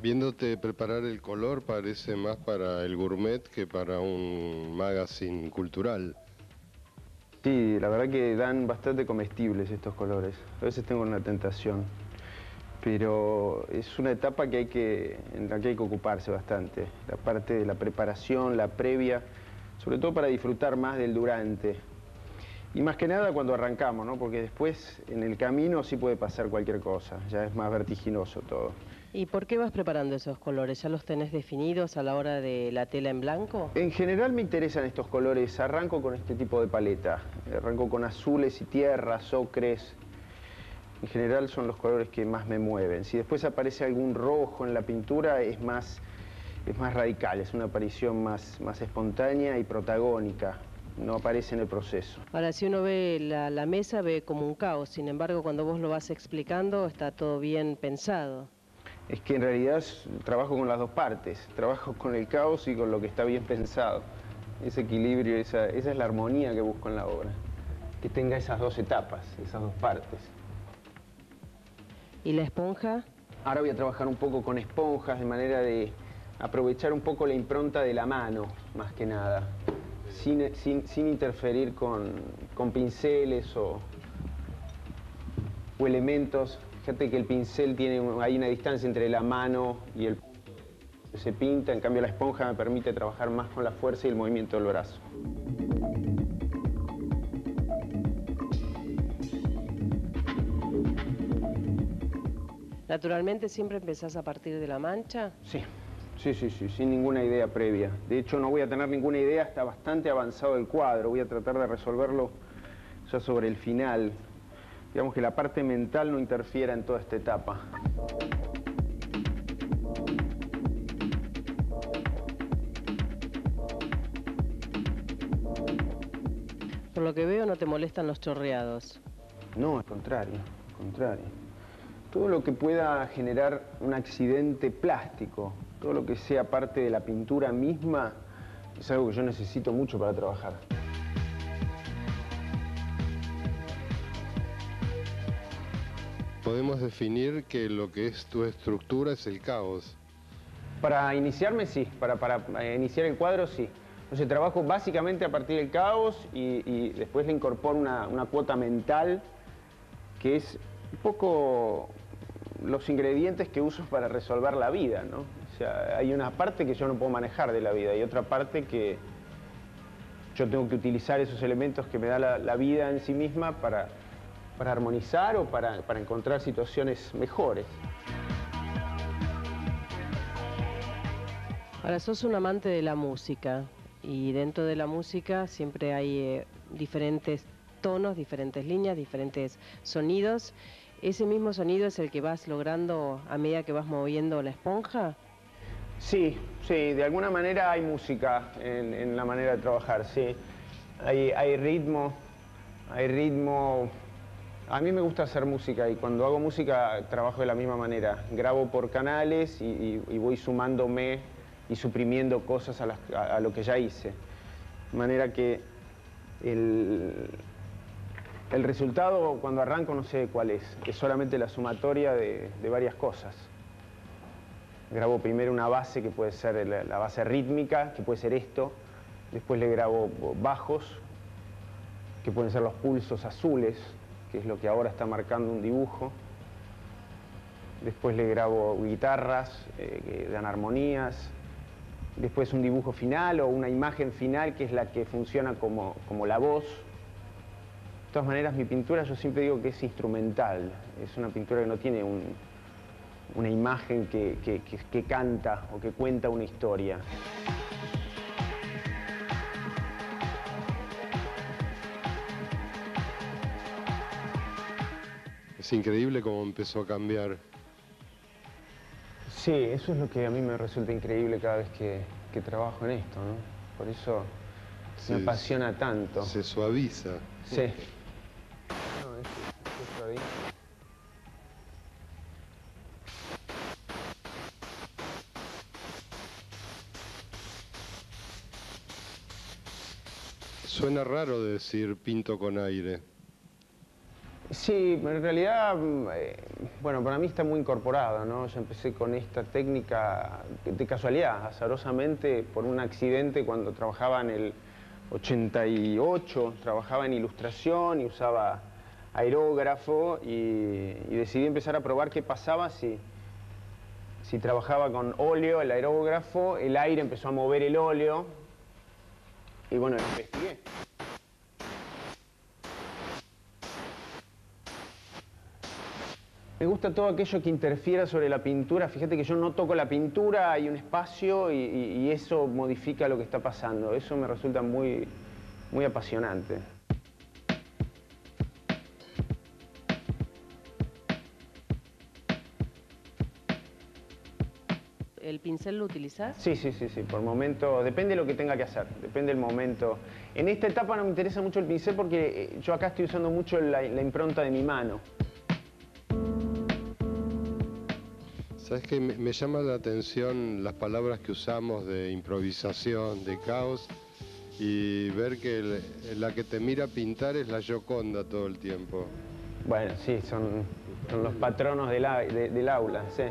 Viéndote preparar el color parece más para el gourmet que para un magazine cultural. Sí, la verdad que dan bastante comestibles estos colores. A veces tengo una tentación, pero es una etapa en la que hay que ocuparse bastante. La parte de la preparación, la previa, sobre todo para disfrutar más del durante. Y más que nada cuando arrancamos, ¿no? Porque después en el camino sí puede pasar cualquier cosa, ya es más vertiginoso todo. ¿Y por qué vas preparando esos colores? ¿Ya los tenés definidos a la hora de la tela en blanco? En general me interesan estos colores, arranco con este tipo de paleta, arranco con azules y tierras, ocres. En general son los colores que más me mueven. Si después aparece algún rojo en la pintura es más radical, es una aparición más espontánea y protagónica. No aparece en el proceso. Ahora, si uno ve la mesa, ve como un caos. Sin embargo, cuando vos lo vas explicando, está todo bien pensado. Es que en realidad trabajo con las dos partes. Trabajo con el caos y con lo que está bien pensado. Ese equilibrio, esa es la armonía que busco en la obra. Que tenga esas dos etapas, esas dos partes. ¿Y la esponja? Ahora voy a trabajar un poco con esponjas, de manera de aprovechar un poco la impronta de la mano, más que nada. Sin interferir con pinceles o elementos. Fíjate que el pincel hay una distancia entre la mano y el que se pinta, en cambio la esponja me permite trabajar más con la fuerza y el movimiento del brazo. ¿Naturalmente siempre empezás a partir de la mancha? Sí, sin ninguna idea previa. De hecho, no voy a tener ninguna idea hasta bastante avanzado el cuadro. Voy a tratar de resolverlo ya sobre el final. Digamos que la parte mental no interfiera en toda esta etapa. Por lo que veo, no te molestan los chorreados. No, al contrario, al contrario. Todo lo que pueda generar un accidente plástico, todo lo que sea parte de la pintura misma, es algo que yo necesito mucho para trabajar. Podemos definir que lo que es tu estructura es el caos. Para iniciarme, sí. Para iniciar el cuadro, sí. Entonces trabajo básicamente a partir del caos y después le incorporo una cuota mental, que es un poco los ingredientes que uso para resolver la vida, ¿no? O sea, hay una parte que yo no puedo manejar de la vida y otra parte que yo tengo que utilizar esos elementos que me da la vida en sí misma para armonizar o para encontrar situaciones mejores. Ahora, sos un amante de la música y dentro de la música siempre hay diferentes tonos, diferentes líneas, diferentes sonidos. ¿Ese mismo sonido es el que vas logrando a medida que vas moviendo la esponja? Sí, de alguna manera hay música en la manera de trabajar, sí. Hay ritmo. A mí me gusta hacer música y cuando hago música trabajo de la misma manera. Grabo por canales y voy sumándome y suprimiendo cosas a lo que ya hice. De manera que el resultado cuando arranco no sé cuál es solamente la sumatoria de varias cosas. Grabo primero una base que puede ser la base rítmica, que puede ser esto. Después le grabo bajos, que pueden ser los pulsos azules, que es lo que ahora está marcando un dibujo. Después le grabo guitarras que dan armonías. Después un dibujo final o una imagen final, que es la que funciona como la voz. De todas maneras, mi pintura yo siempre digo que es instrumental. Es una pintura que no tiene una imagen que canta o que cuenta una historia. Es increíble cómo empezó a cambiar. Sí, eso es lo que a mí me resulta increíble cada vez que trabajo en esto, ¿no? Por eso me apasiona tanto. Se suaviza. Sí. Suena raro decir pinto con aire. Sí, en realidad, bueno, para mí está muy incorporado, ¿no? Yo empecé con esta técnica de casualidad, azarosamente, por un accidente cuando trabajaba en el 88, trabajaba en ilustración y usaba aerógrafo y decidí empezar a probar qué pasaba si trabajaba con óleo, el aerógrafo, el aire empezó a mover el óleo y bueno, lo investigué. Me gusta todo aquello que interfiera sobre la pintura. Fíjate que yo no toco la pintura, hay un espacio y eso modifica lo que está pasando. Eso me resulta muy, muy apasionante. ¿El pincel lo utilizás? Sí, por momento, depende de lo que tenga que hacer, depende del momento. En esta etapa no me interesa mucho el pincel porque yo acá estoy usando mucho la impronta de mi mano. ¿Sabes qué? Me llama la atención las palabras que usamos de improvisación, de caos, y ver que la que te mira pintar es la Gioconda todo el tiempo. Bueno, sí, son los patronos del aula, sí.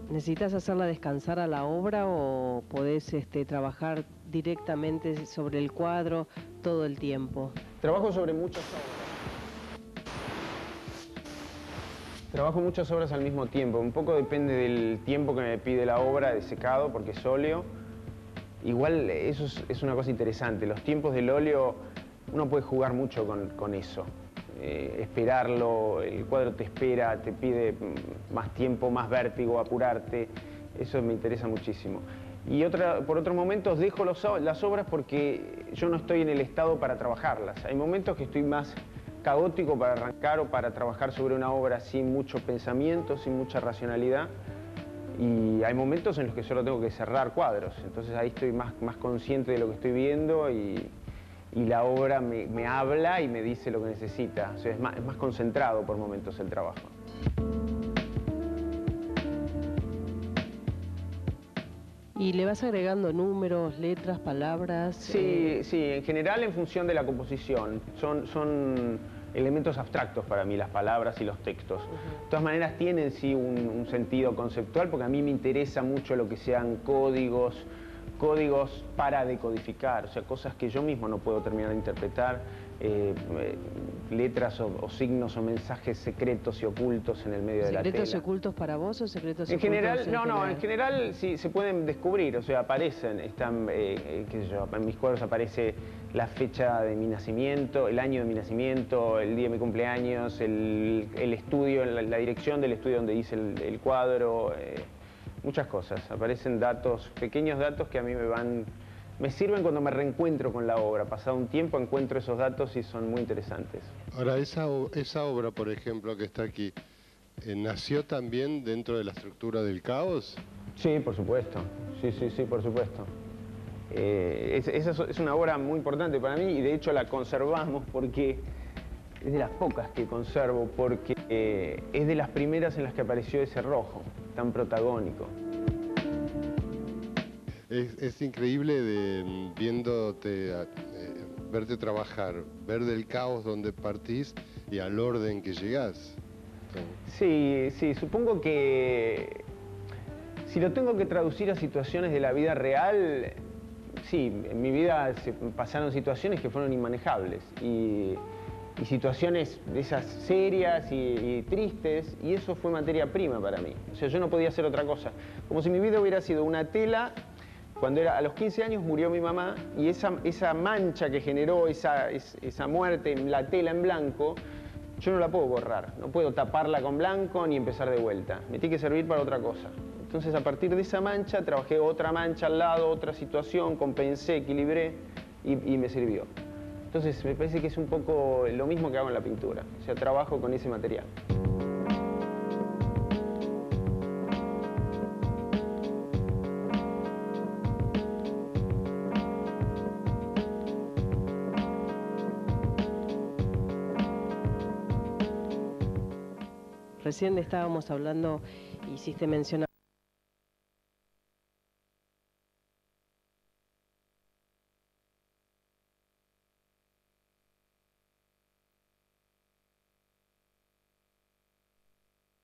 ¿Necesitas hacerla descansar a la obra o podés trabajar directamente sobre el cuadro todo el tiempo? Trabajo sobre muchas obras. Trabajo muchas obras al mismo tiempo. Un poco depende del tiempo que me pide la obra de secado, porque es óleo. Igual eso es una cosa interesante. Los tiempos del óleo, uno puede jugar mucho con eso. Esperarlo, el cuadro te espera, te pide más tiempo, más vértigo, apurarte. Eso me interesa muchísimo. Y por otros momentos dejo las obras porque yo no estoy en el estado para trabajarlas. Hay momentos que estoy más caótico para arrancar o para trabajar sobre una obra sin mucho pensamiento, sin mucha racionalidad. Y hay momentos en los que solo tengo que cerrar cuadros. Entonces ahí estoy más consciente de lo que estoy viendo y la obra me habla y me dice lo que necesita. O sea, es más concentrado por momentos el trabajo. ¿Y le vas agregando números, letras, palabras? Sí, en general en función de la composición. Son elementos abstractos para mí, las palabras y los textos. De todas maneras tienen sí un sentido conceptual porque a mí me interesa mucho lo que sean códigos para decodificar, o sea, cosas que yo mismo no puedo terminar de interpretar, letras o signos o mensajes secretos y ocultos en el medio de la tela. ¿Secretos ocultos para vos o secretos en ocultos general? No, en general sí se pueden descubrir, o sea, aparecen, están, qué sé yo, en mis cuadros aparece la fecha de mi nacimiento, el año de mi nacimiento, el día de mi cumpleaños, el estudio, la dirección del estudio donde hice el cuadro, muchas cosas. Aparecen datos, pequeños datos que a mí me sirven cuando me reencuentro con la obra. Pasado un tiempo encuentro esos datos y son muy interesantes. Ahora, esa obra, por ejemplo, que está aquí, ¿nació también dentro de la estructura del caos? Sí, por supuesto. Sí, por supuesto. Esa es una obra muy importante para mí y de hecho la conservamos porque es de las pocas que conservo, porque es de las primeras en las que apareció ese rojo tan protagónico. Es increíble verte trabajar, ver del caos donde partís y al orden que llegás. Sí, supongo que si lo tengo que traducir a situaciones de la vida real, sí, en mi vida se pasaron situaciones que fueron inmanejables y situaciones de esas serias y tristes, y eso fue materia prima para mí. O sea, yo no podía hacer otra cosa. Como si mi vida hubiera sido una tela. Cuando a los 15 años murió mi mamá y esa mancha que generó esa muerte en la tela en blanco, yo no la puedo borrar. No puedo taparla con blanco ni empezar de vuelta. Me tiene que servir para otra cosa. Entonces, a partir de esa mancha, trabajé otra mancha al lado, otra situación, compensé, equilibré y me sirvió. Entonces, me parece que es un poco lo mismo que hago en la pintura. O sea, trabajo con ese material. Recién estábamos hablando, hiciste mención